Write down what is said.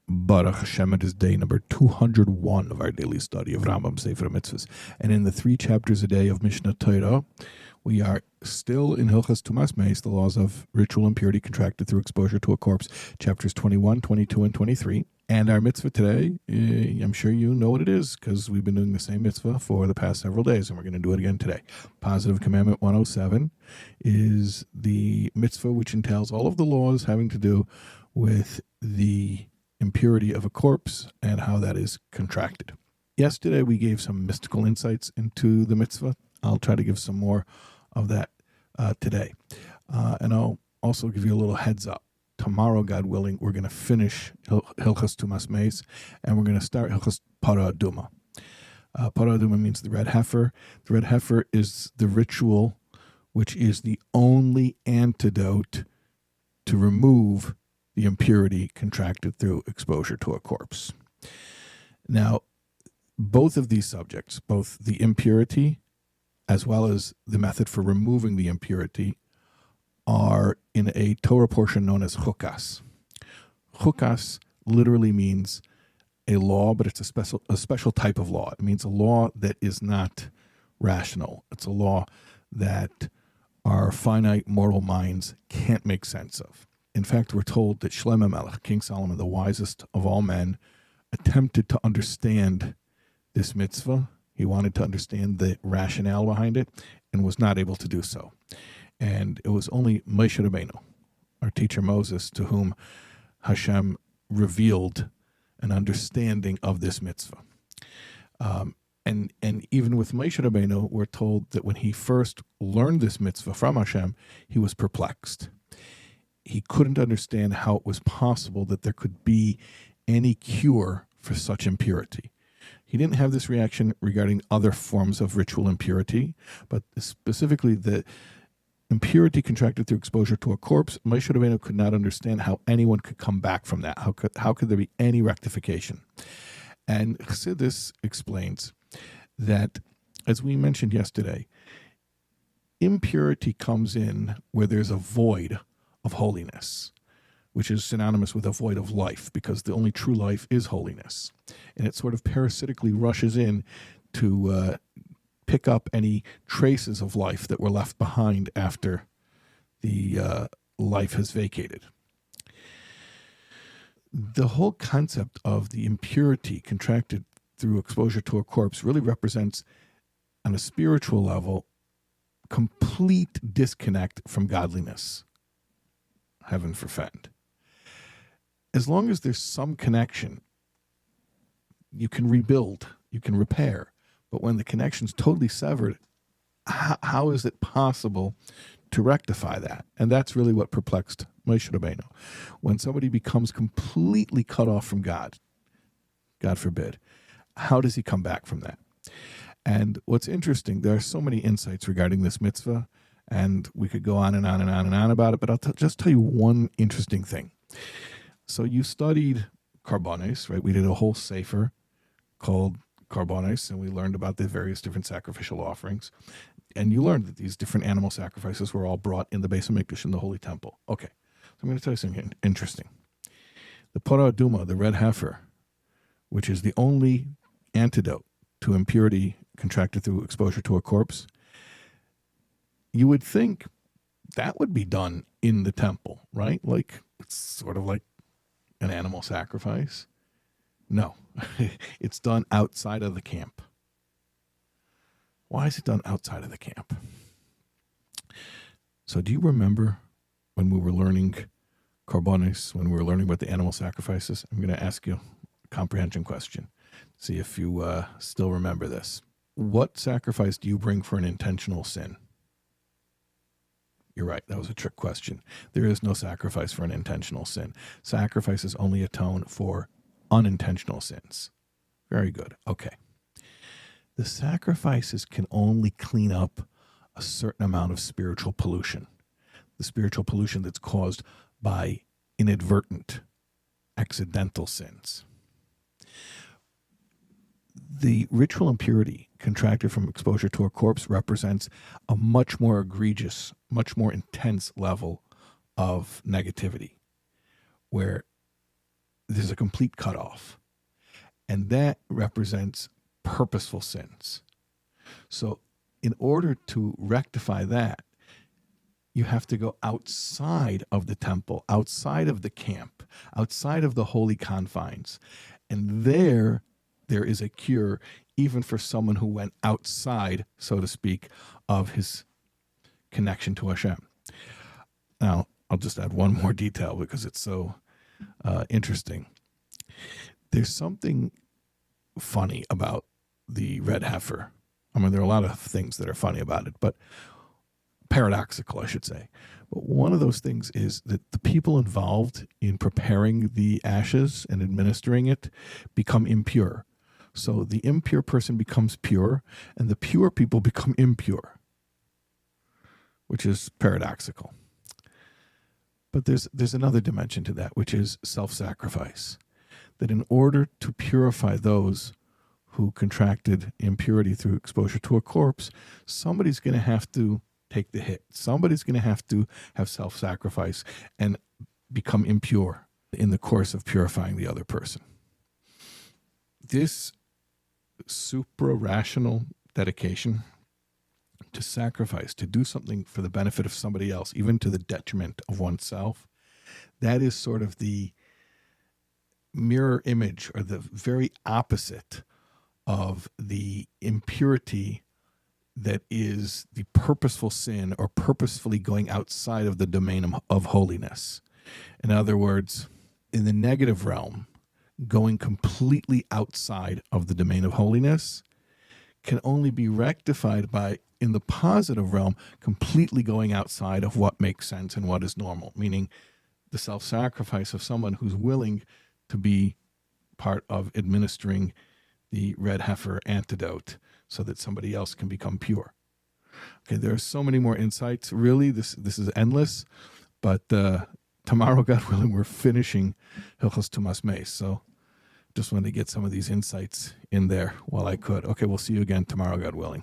Baruch Hashem, it is day number 201 of our daily study of Rambam, Sefer, HaMitzvos. And in the 3 chapters a day of Mishnah Torah, we are still in Hilchas Tumas Meis, the laws of ritual impurity contracted through exposure to a corpse, chapters 21, 22, and 23. And our mitzvah today, I'm sure you know what it is, because we've been doing the same mitzvah for the past several days, and we're going to do it again today. Positive Commandment 107 is the mitzvah which entails all of the laws having to do with the impurity of a corpse and how that is contracted. Yesterday we gave some mystical insights into the mitzvah. I'll try to give some more of that today. And I'll also give you a little heads up. Tomorrow, God willing, we're going to finish Hilchas Tumas Meis, and we're going to start Hilchas Para Aduma. Para Aduma means the red heifer. The red heifer is the ritual which is the only antidote to remove the impurity contracted through exposure to a corpse. Now, both of these subjects, both the impurity as well as the method for removing the impurity, are in a Torah portion known as chukas. Chukas literally means a law, but it's a special type of law. It means a law that is not rational. It's a law that our finite mortal minds can't make sense of. In fact, we're told that Shlomo Melech, King Solomon, the wisest of all men, attempted to understand this mitzvah. He wanted to understand the rationale behind it and was not able to do so. And it was only Moshe Rabbeinu, our teacher Moses, to whom Hashem revealed an understanding of this mitzvah. And even with Moshe Rabbeinu, we're told that when he first learned this mitzvah from Hashem, he was perplexed. He couldn't understand how it was possible that there could be any cure for such impurity. He didn't have this reaction regarding other forms of ritual impurity, but specifically the impurity contracted through exposure to a corpse. Moshe Rabbeinu could not understand how anyone could come back from that. How could there be any rectification? And Chassidus explains that, as we mentioned yesterday, impurity comes in where there's a void of holiness, which is synonymous with a void of life, because the only true life is holiness. And it sort of parasitically rushes in to pick up any traces of life that were left behind after the life has vacated. The whole concept of the impurity contracted through exposure to a corpse really represents, on a spiritual level, complete disconnect from godliness. Heaven forfend. As long as there's some connection, you can rebuild, you can repair. But when the connection's totally severed, how is it possible to rectify that? And that's really what perplexed Moshe Rabbeinu. When somebody becomes completely cut off from God, God forbid, how does he come back from that? And what's interesting, there are so many insights regarding this mitzvah, and we could go on and on and on and on about it, but I'll just tell you one interesting thing. So you studied Karbonos, right? We did a whole Sefer called Karbonos, and we learned about the various different sacrificial offerings. And you learned that these different animal sacrifices were all brought in the Beis HaMikdash, in the Holy Temple. Okay, so I'm going to tell you something interesting. The Para Aduma, the red heifer, which is the only antidote to impurity contracted through exposure to a corpse, you would think that would be done in the temple, right? Like, it's sort of like an animal sacrifice. No, it's done outside of the camp. Why is it done outside of the camp? So do you remember when we were learning Karbonos, when we were learning about the animal sacrifices? I'm going to ask you a comprehension question. See if you still remember this. What sacrifice do you bring for an intentional sin? You're right, that was a trick question. There is no sacrifice for an intentional sin. Sacrifices only atone for unintentional sins. Very good. Okay. The sacrifices can only clean up a certain amount of spiritual pollution. The spiritual pollution that's caused by inadvertent, accidental sins. The ritual impurity contracted from exposure to a corpse represents a much more egregious, much more intense level of negativity, where there's a complete cutoff. And that represents purposeful sins. So in order to rectify that, you have to go outside of the temple, outside of the camp, outside of the holy confines. And there is a cure even for someone who went outside, so to speak, of his connection to Hashem. Now, I'll just add one more detail because it's so interesting. There's something funny about the red heifer. I mean, there are a lot of things that are funny about it, but paradoxical, I should say. But one of those things is that the people involved in preparing the ashes and administering it become impure. So the impure person becomes pure, and the pure people become impure, which is paradoxical. But there's another dimension to that, which is self-sacrifice. That in order to purify those who contracted impurity through exposure to a corpse, somebody's going to have to take the hit. Somebody's going to have self-sacrifice and become impure in the course of purifying the other person. This supra-rational dedication to sacrifice, to do something for the benefit of somebody else, even to the detriment of oneself, that is sort of the mirror image or the very opposite of the impurity that is the purposeful sin or purposefully going outside of the domain of holiness. In other words, in the negative realm, going completely outside of the domain of holiness can only be rectified by, in the positive realm, completely going outside of what makes sense and what is normal, meaning the self-sacrifice of someone who's willing to be part of administering the red heifer antidote so that somebody else can become pure. Okay, there are so many more insights. Really, this is endless, but tomorrow, God willing, we're finishing Hilchos Tumas Meis. So just wanted to get some of these insights in there while I could. Okay, we'll see you again tomorrow, God willing.